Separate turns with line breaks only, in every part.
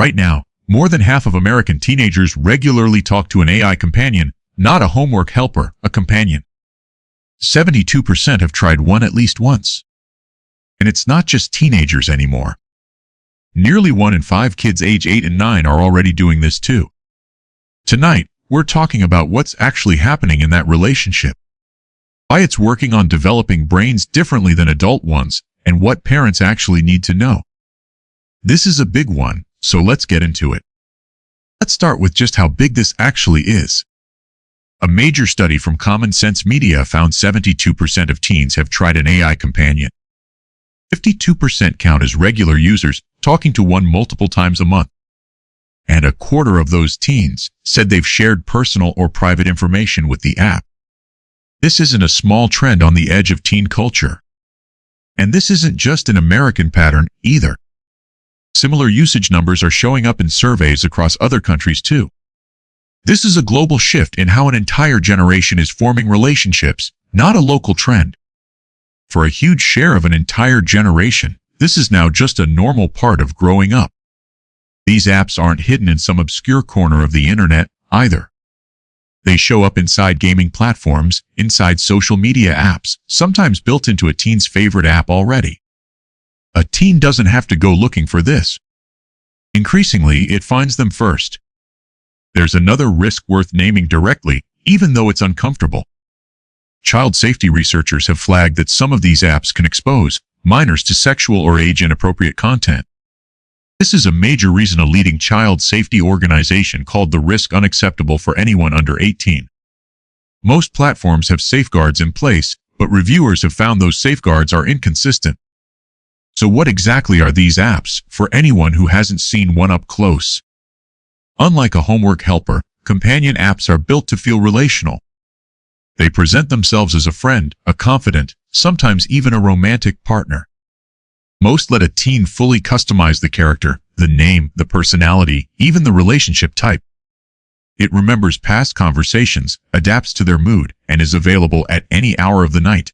Right now, more than half of American teenagers regularly talk to an AI companion, not a homework helper, a companion. 72% have tried one at least once. And it's not just teenagers anymore. Nearly 1 in 5 kids age 8 and 9 are already doing this too. Tonight, we're talking about what's actually happening in that relationship, why it's working on developing brains differently than adult ones, and what parents actually need to know. This is a big one, so let's get into it. Let's start with just how big this actually is. A major study from Common Sense Media found 72% of teens have tried an AI companion. 52% count as regular users, talking to one multiple times a month. And a quarter of those teens said they've shared personal or private information with the app. This isn't a small trend on the edge of teen culture. And this isn't just an American pattern either. Similar usage numbers are showing up in surveys across other countries too. This is a global shift in how an entire generation is forming relationships, not a local trend. For a huge share of an entire generation, this is now just a normal part of growing up. These apps aren't hidden in some obscure corner of the internet either. They show up inside gaming platforms, inside social media apps, sometimes built into a teen's favorite app already. A teen doesn't have to go looking for this. Increasingly, it finds them first. There's another risk worth naming directly, even though it's uncomfortable. Child safety researchers have flagged that some of these apps can expose minors to sexual or age-inappropriate content. This is a major reason a leading child safety organization called the risk unacceptable for anyone under 18. Most platforms have safeguards in place, but reviewers have found those safeguards are inconsistent. So what exactly are these apps for anyone who hasn't seen one up close? Unlike a homework helper, companion apps are built to feel relational. They present themselves as a friend, a confidant, sometimes even a romantic partner. Most let a teen fully customize the character, the name, the personality, even the relationship type. It remembers past conversations, adapts to their mood, and is available at any hour of the night.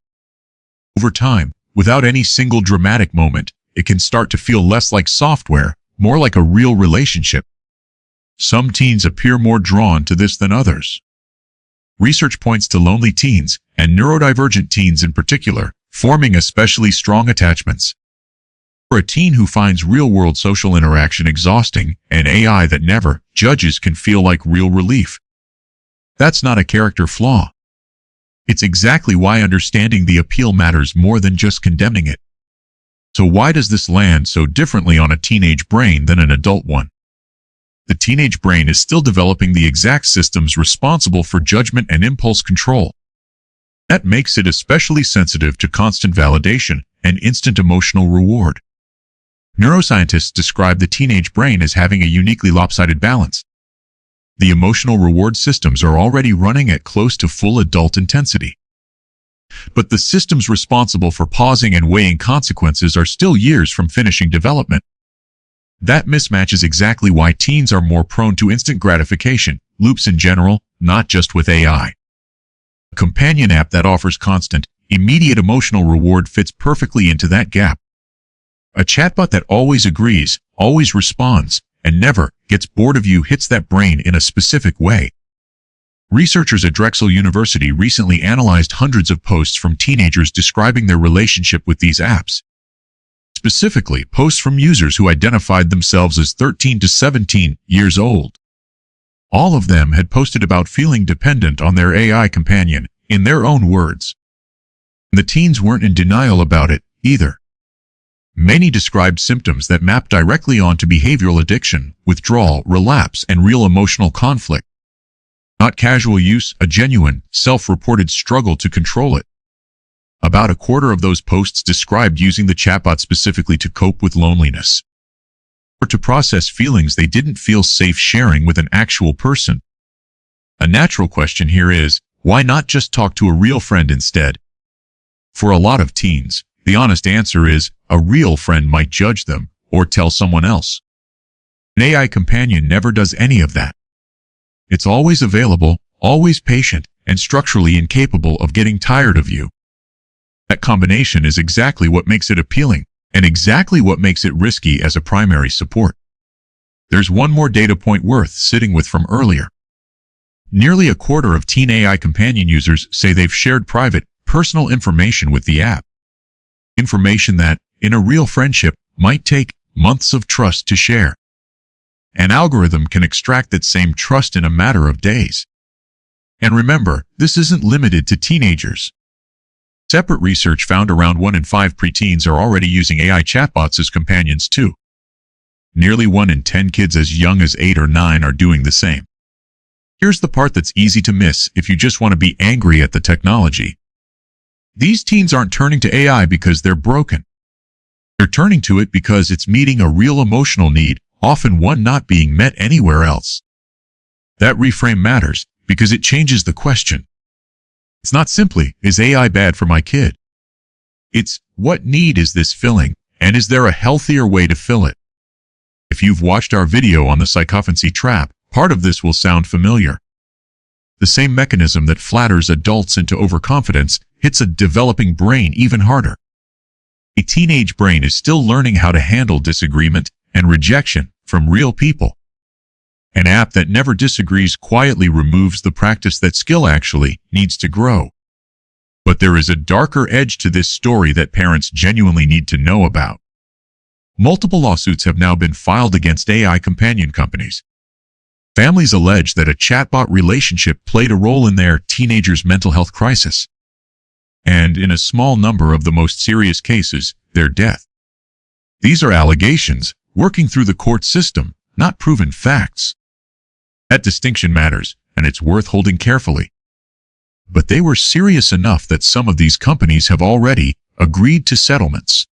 Over time, without any single dramatic moment, it can start to feel less like software, more like a real relationship. Some teens appear more drawn to this than others. Research points to lonely teens, and neurodivergent teens in particular, forming especially strong attachments. For a teen who finds real-world social interaction exhausting, an AI that never judges can feel like real relief. That's not a character flaw. It's exactly why understanding the appeal matters more than just condemning it. So why does this land so differently on a teenage brain than an adult one? The teenage brain is still developing the exact systems responsible for judgment and impulse control. That makes it especially sensitive to constant validation and instant emotional reward. Neuroscientists describe the teenage brain as having a uniquely lopsided balance. The emotional reward systems are already running at close to full adult intensity. But the systems responsible for pausing and weighing consequences are still years from finishing development. That mismatch is exactly why teens are more prone to instant gratification loops in general, not just with AI. A companion app that offers constant, immediate emotional reward fits perfectly into that gap. A chatbot that always agrees, always responds, and never gets bored of you hits that brain in a specific way. Researchers at Drexel University recently analyzed hundreds of posts from teenagers describing their relationship with these apps. Specifically, posts from users who identified themselves as 13 to 17 years old. All of them had posted about feeling dependent on their AI companion, in their own words. The teens weren't in denial about it, either. Many described symptoms that map directly onto behavioral addiction, withdrawal, relapse, and real emotional conflict. Not casual use, a genuine, self-reported struggle to control it. About a quarter of those posts described using the chatbot specifically to cope with loneliness, or to process feelings they didn't feel safe sharing with an actual person. A natural question here is, why not just talk to a real friend instead? For a lot of teens, the honest answer is, a real friend might judge them, or tell someone else. An AI companion never does any of that. It's always available, always patient, and structurally incapable of getting tired of you. That combination is exactly what makes it appealing, and exactly what makes it risky as a primary support. There's one more data point worth sitting with from earlier. Nearly a quarter of teen AI companion users say they've shared private, personal information with the app. Information that, in a real friendship, might take months of trust to share. An algorithm can extract that same trust in a matter of days. And remember, this isn't limited to teenagers. Separate research found around 1 in 5 preteens are already using AI chatbots as companions too. Nearly 1 in 10 kids as young as 8 or 9 are doing the same. Here's the part that's easy to miss if you just want to be angry at the technology. These teens aren't turning to AI because they're broken. They're turning to it because it's meeting a real emotional need, often one not being met anywhere else. That reframe matters because it changes the question. It's not simply, is AI bad for my kid? It's, what need is this filling, and is there a healthier way to fill it? If you've watched our video on the psychophancy trap, part of this will sound familiar. The same mechanism that flatters adults into overconfidence hits a developing brain even harder. A teenage brain is still learning how to handle disagreement and rejection from real people. An app that never disagrees quietly removes the practice that skill actually needs to grow. But there is a darker edge to this story that parents genuinely need to know about. Multiple lawsuits have now been filed against AI companion companies. Families allege that a chatbot relationship played a role in their teenager's mental health crisis. And in a small number of the most serious cases, their death. These are allegations, working through the court system, not proven facts. That distinction matters, and it's worth holding carefully. But they were serious enough that some of these companies have already agreed to settlements.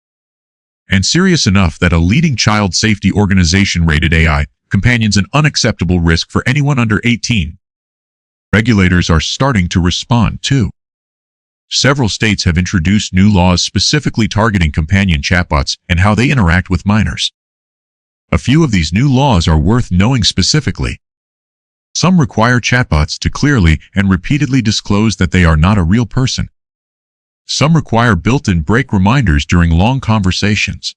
And serious enough that a leading child safety organization rated AI companions an unacceptable risk for anyone under 18. Regulators are starting to respond too. Several states have introduced new laws specifically targeting companion chatbots and how they interact with minors. A few of these new laws are worth knowing specifically. Some require chatbots to clearly and repeatedly disclose that they are not a real person. Some require built-in break reminders during long conversations.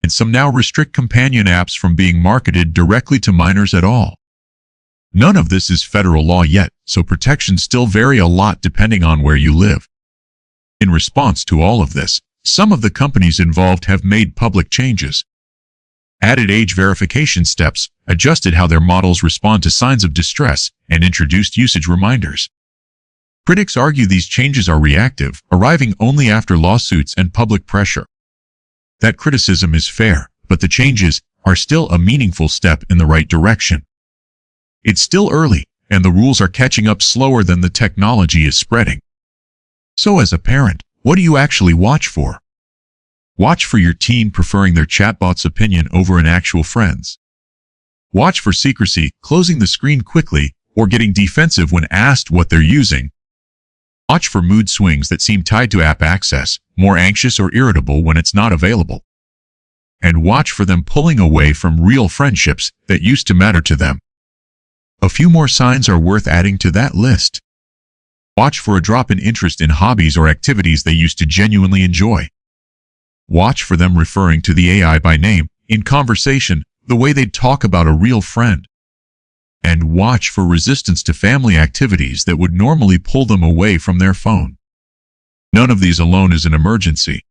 And some now restrict companion apps from being marketed directly to minors at all. None of this is federal law yet, so protections still vary a lot depending on where you live. In response to all of this, some of the companies involved have made public changes. Added age verification steps, adjusted how their models respond to signs of distress, and introduced usage reminders. Critics argue these changes are reactive, arriving only after lawsuits and public pressure. That criticism is fair, but the changes are still a meaningful step in the right direction. It's still early, and the rules are catching up slower than the technology is spreading. So as a parent, what do you actually watch for? Watch for your teen preferring their chatbot's opinion over an actual friend's. Watch for secrecy, closing the screen quickly, or getting defensive when asked what they're using. Watch for mood swings that seem tied to app access, more anxious or irritable when it's not available. And watch for them pulling away from real friendships that used to matter to them. A few more signs are worth adding to that list. Watch for a drop in interest in hobbies or activities they used to genuinely enjoy. Watch for them referring to the AI by name, in conversation, the way they'd talk about a real friend. And watch for resistance to family activities that would normally pull them away from their phone. None of these alone is an emergency.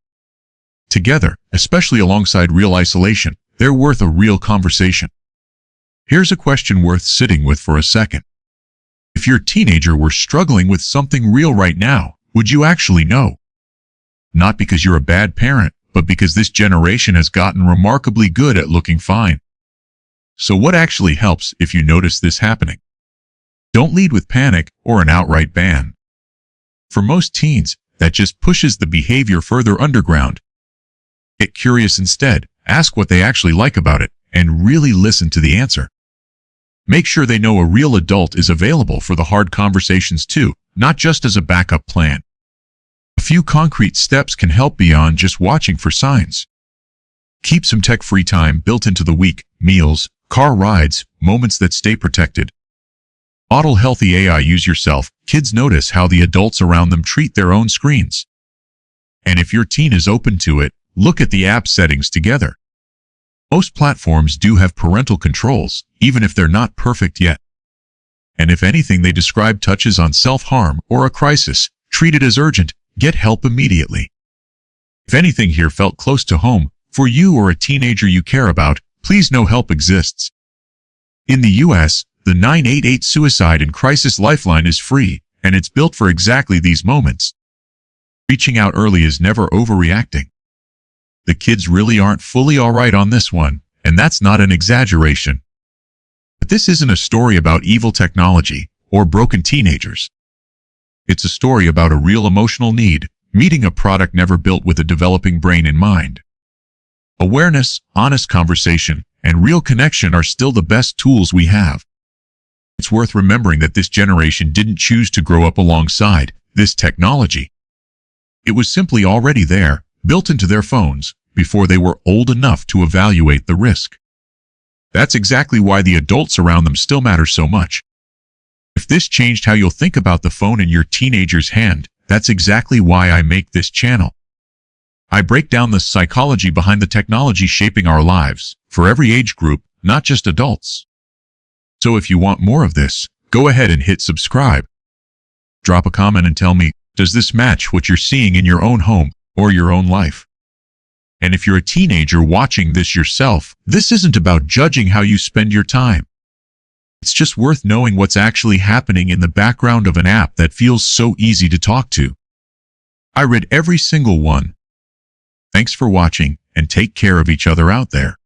Together, especially alongside real isolation, they're worth a real conversation. Here's a question worth sitting with for a second. If your teenager were struggling with something real right now, would you actually know? Not because you're a bad parent, but because this generation has gotten remarkably good at looking fine. So what actually helps if you notice this happening? Don't lead with panic or an outright ban. For most teens, that just pushes the behavior further underground. Get curious instead, ask what they actually like about it, and really listen to the answer. Make sure they know a real adult is available for the hard conversations too, not just as a backup plan. A few concrete steps can help beyond just watching for signs. Keep some tech-free time built into the week, meals, car rides, moments that stay protected. Model healthy AI use yourself. Kids notice how the adults around them treat their own screens. And if your teen is open to it, look at the app settings together. Most platforms do have parental controls, even if they're not perfect yet. And if anything they describe touches on self-harm or a crisis, treat it as urgent, get help immediately. If anything here felt close to home, for you or a teenager you care about, please know help exists. In the US, the 988 Suicide and Crisis Lifeline is free, and it's built for exactly these moments. Reaching out early is never overreacting. The kids really aren't fully alright on this one, and that's not an exaggeration. But this isn't a story about evil technology or broken teenagers. It's a story about a real emotional need, meeting a product never built with a developing brain in mind. Awareness, honest conversation, and real connection are still the best tools we have. It's worth remembering that this generation didn't choose to grow up alongside this technology. It was simply already there, built into their phones, before they were old enough to evaluate the risk. That's exactly why the adults around them still matter so much. If this changed how you'll think about the phone in your teenager's hand, that's exactly why I make this channel. I break down the psychology behind the technology shaping our lives, for every age group, not just adults. So if you want more of this, go ahead and hit subscribe. Drop a comment and tell me, does this match what you're seeing in your own home or your own life? And if you're a teenager watching this yourself, this isn't about judging how you spend your time. It's just worth knowing what's actually happening in the background of an app that feels so easy to talk to. I read every single one. Thanks for watching, and take care of each other out there.